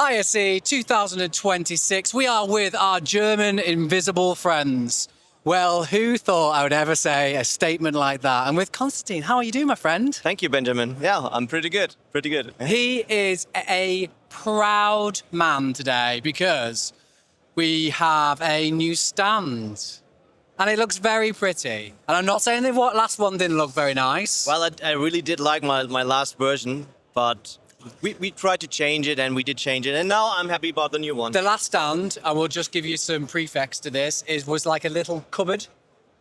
ISE 2026, we are with our German invisible friends. Well, who thought I would ever say a statement like that? And with Constantin, how are you doing, my friend? Thank you, Benjamin. Yeah, I'm pretty good. Pretty good. He is a proud man today because we have a new stand. And it looks very pretty. And I'm not saying the last one didn't look very nice. Well, I really did like my last version, but we tried to change it, and we did change it, and now I'm happy about the new one. The last stand, I will just give you some prefix to this, was like a little cupboard.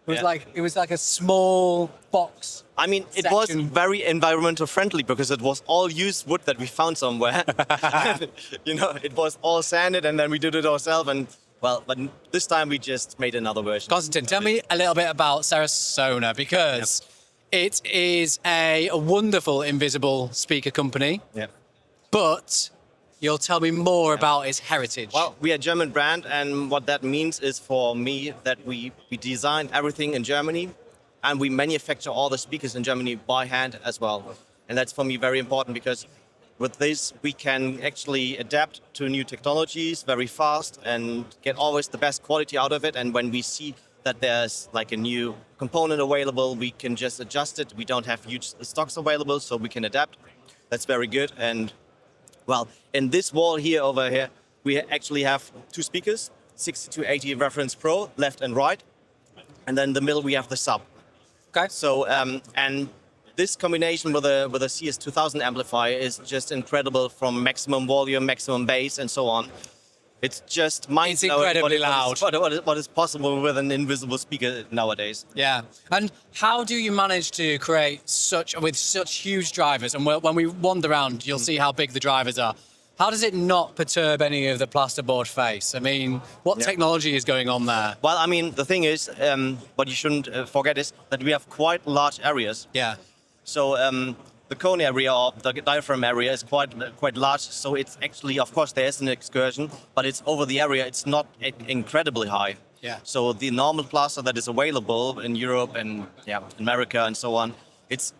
It was like a small box. I mean, it was very environmental friendly because it was all used wood that we found somewhere. You know, it was all sanded, and then we did it ourselves. And well, but this time we just made another version. Constantin, tell me a little bit about Cerasonar because it is a wonderful invisible speaker company. Yeah. But you'll tell me more about its heritage. Well, we are a German brand, and what that means is for me that we design everything in Germany, and we manufacture all the speakers in Germany by hand as well. And that's for me very important because with this we can actually adapt to new technologies very fast and get always the best quality out of it. And when we see that there's like a new component available, we can just adjust it. We don't have huge stocks available, so we can adapt. That's very good. And well, in this wall here, over here, we actually have two speakers, 6280 Reference Pro, left and right. And then in the middle, we have the sub. Okay. So, and this combination with a CS2000 amplifier is just incredible, from maximum volume, maximum bass, and so on. It's just mind-blowing. It's incredibly loud. What is possible with an invisible speaker nowadays. Yeah. And how do you manage to create such huge drivers? And when we wander around, you'll see how big the drivers are. How does it not perturb any of the plasterboard face? I mean, what technology is going on there? Well, I mean, the thing is, what you shouldn't forget is that we have quite large areas. Yeah. So the cone area or the diaphragm area is quite large. So it's actually, of course, there is an excursion, but it's over the area. It's not incredibly high. Yeah. So the normal plaster that is available in Europe and America and so on, it's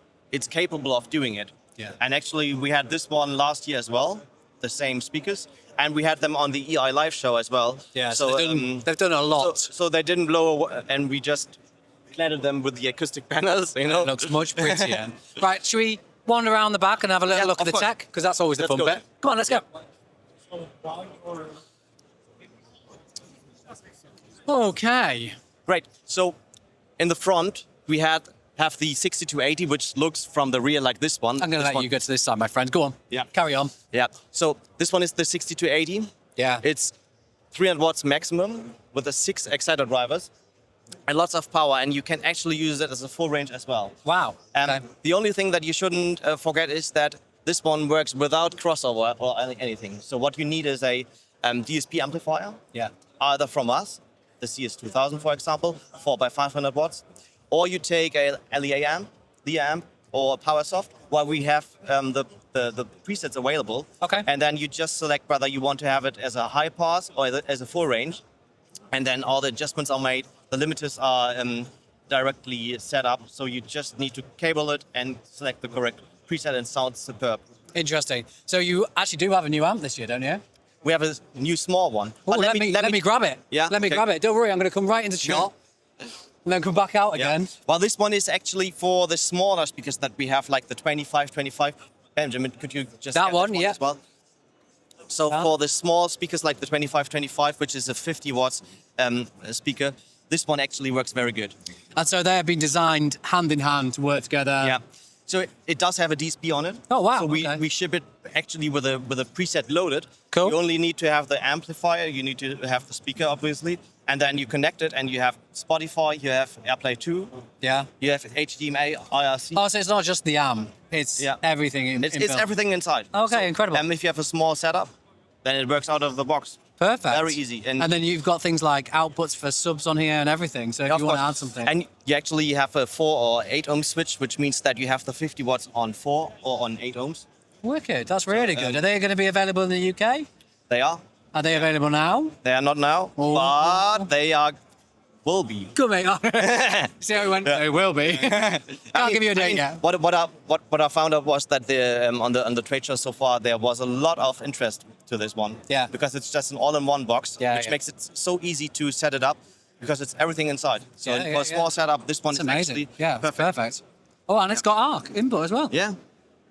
capable of doing it. Yeah. And actually, we had this one last year as well, the same speakers, and we had them on the EI live show as well. Yeah. So they've done a lot. So they didn't blow, and we just cladded them with the acoustic panels. You know, it looks much prettier. Right, should we wander around the back and have a little look at the tech? Because that's always the fun bit. Come on, let's go. Okay. Great. So in the front, we have the 6280, which looks from the rear like this one. I'm going to let you go to this side, my friend. Go on. Yeah. Carry on. Yeah. So this one is the 6280. Yeah. It's 300 watts maximum with the 6 exciter drivers and lots of power. And you can actually use it as a full range as well. Wow. And the only thing that you shouldn't forget is that this one works without crossover or anything. So what you need is a DSP amplifier. Yeah. Either from us, the CS2000, for example, 4x500 watts, or you take a LEA amp, the amp, or a PowerSoft, while we have the presets available. Okay. And then you just select whether you want to have it as a high pass or as a full range. And then all the adjustments are made. The limiters are directly set up. So you just need to cable it and select the correct preset, and sounds superb. Interesting. So you actually do have a new amp this year, don't you? We have a new small one. Oh, let me grab it. Yeah. Let me grab it. Don't worry, I'm going to come right into shot and then come back out again. Well, this one is actually for the smaller speakers that we have, like the 25. Benjamin, could you just that one? Yeah. As well? So for the small speakers like the 25, which is a 50 watts speaker, this one actually works very good. And so they have been designed hand in hand to work together. Yeah. So it does have a DSP on it. Oh wow! So we ship it actually with a preset loaded. Cool. You only need to have the amplifier. You need to have the speaker, obviously, and then you connect it, and you have Spotify. You have AirPlay 2. Yeah. You have HDMI, IRC. Oh, so it's not just the amp; it's everything It's everything inside. Okay, so, incredible. And if you have a small setup, then it works out of the box. Perfect. Very easy. And then you've got things like outputs for subs on here and everything. So if you want to add something. And you actually have a 4 or 8 ohm switch, which means that you have the 50 watts on 4 or on 8 ohms. Wicked. That's really good. Are they going to be available in the UK? They are. Are they available now? They are not now, Oh. but they are will be. Good, mate. See how it went? It will be. I'll give you a date yet. What I found out was that on the trade show so far there was a lot of interest to this one. Yeah. Because it's just an all-in-one box, Yeah, which yeah. makes it so easy to set it up because it's everything inside. So Yeah, for a small setup, this one It's is amazing. actually Yeah, perfect. Oh, and it's got ARC input as well. Yeah.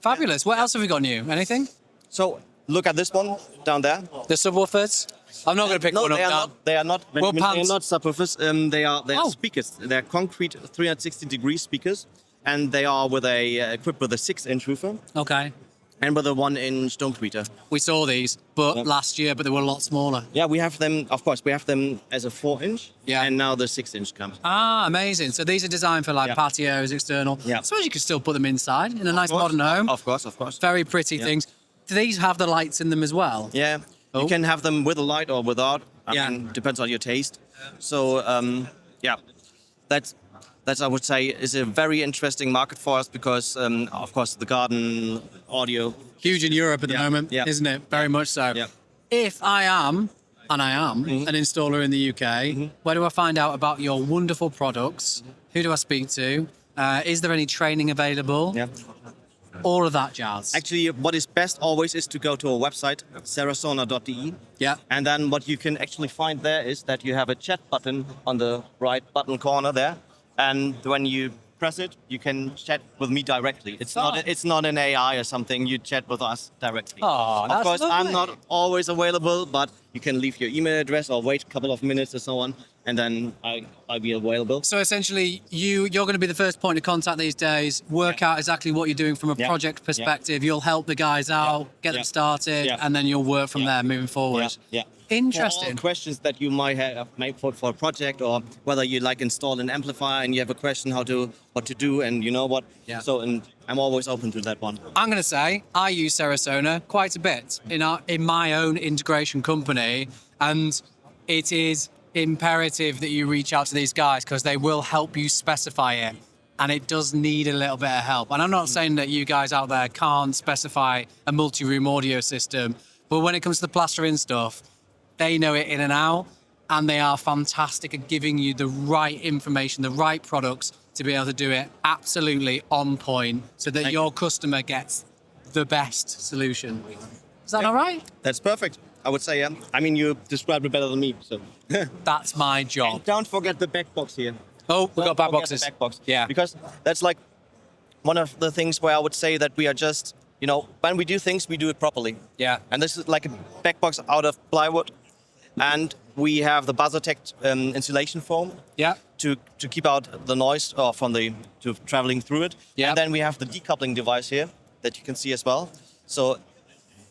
Fabulous. What else have we got new? Anything? So look at this one down there. The subwoofers? I'm not going to pick one up now. They are not. Well, They are pants. not subwoofers. They are Oh. speakers. They're concrete 360-degree speakers, and they are equipped with a 6-inch woofer Okay. and with a 1-inch dome tweeter. We saw these, but Yep. last year, but they were a lot smaller. Yeah, we have them. Of course, we have them as a 4-inch. Yeah. And now the 6-inch comes. Ah, amazing. So these are designed for like Yeah. patios, external. Yeah. I suppose you could still put them inside in a nice Of course. modern home. Of course. Very pretty Yeah. things. Do these have the lights in them as well? Yeah. Oh. You can have them with a light or without. Yeah. Depends on your taste. So yeah, that's I would say is a very interesting market for us because of course the garden audio. Huge in Europe at the Yeah. moment, Yeah. isn't it? Very much so. Yeah. If I am, and I am, Mm-hmm. an installer in the UK, where do I find out about your wonderful products? Who do I speak to? Is there any training available? Yeah. All of that jazz. Actually, what is best always is to go to our website, cerasonar.de. Yeah. And then what you can actually find there is that you have a chat button on the right button corner there. And when you press it, you can chat with me directly. It's not an AI or something. You chat with us directly. Oh, that's of course, lovely. I'm not always available, but you can leave your email address or wait a couple of minutes or so on, and then I'll be available. So essentially, you're going to be the first point of contact these days. Work out exactly what you're doing from a Yeah. project perspective. You'll help the guys out, get them Yeah. started, Yeah. and then you'll work from there moving forward. Yeah. Interesting. For all questions that you might have made for a project, or whether you like install an amplifier and you have a question what to do, and you know what. Yeah. So, and I'm always open to that one. I'm going to say I use Cerasonar quite a bit in my own integration company, and it is imperative that you reach out to these guys because they will help you specify it, and it does need a little bit of help. And I'm not saying that you guys out there can't specify a multi-room audio system, but when it comes to the plastering stuff, they know it in and out, and they are fantastic at giving you the right information, the right products to be able to do it absolutely on point so that your customer gets the best solution. Is that all right? That's perfect. I would say, yeah. I mean, you described it better than me. So That's my job. don't forget the back box here. Oh, we've got back Don't forget boxes. The back box. Yeah. Because that's like one of the things where I would say that we are just, when we do things, we do it properly. Yeah. And this is like a back box out of plywood. And we have the Buzzertech insulation foam Yeah. to keep out the noise to traveling through it. Yeah. And then we have the decoupling device here that you can see as well. So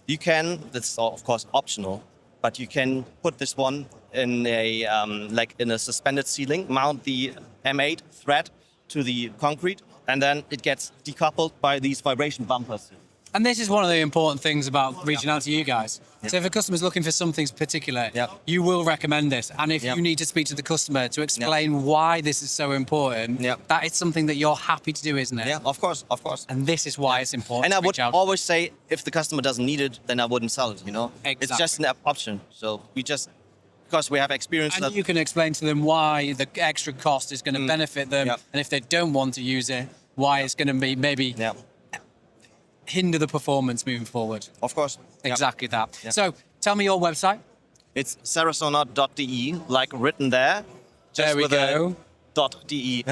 you can, that's of course optional, but you can put this one in a suspended ceiling, mount the M8 thread to the concrete, and then it gets decoupled by these vibration bumpers. And this is one of the important things about reaching out to you guys. So if a customer's looking for something particular, Yeah. you will recommend this. And if Yeah. you need to speak to the customer to explain why this is so important, Yeah. that is something that you're happy to do, isn't it? Yeah, of course. And this is why it's important And I to would reach out. always say, if the customer doesn't need it, then I wouldn't sell it, It's Exactly. just an option. So because we have experience And that... you can explain to them why the extra cost is going to benefit them. Yeah. And if they don't want to use it, why it's going to be maybe Yeah, hinder the performance moving forward. of course. Yeah. Exactly that. Yeah. So tell me your website. It's cerasonar.de, like written there. There we with a go. .de.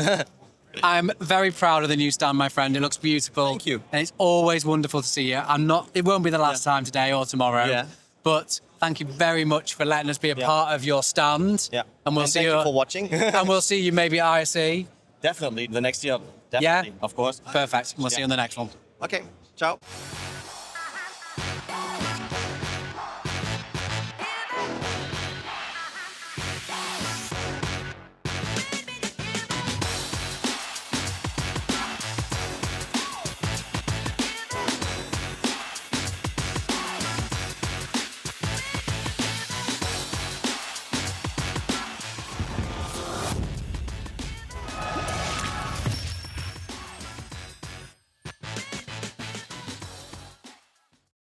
I'm very proud of the new stand, my friend. It looks beautiful. Thank you. And it's always wonderful to see you. It won't be the last time today or tomorrow. Yeah. But thank you very much for letting us be a part of your stand. Yeah. And we'll see thank you for watching. and we'll see you maybe at ISE. Definitely, the next year. Definitely, of course. Perfect. We'll see you on the next one. Okay, ciao.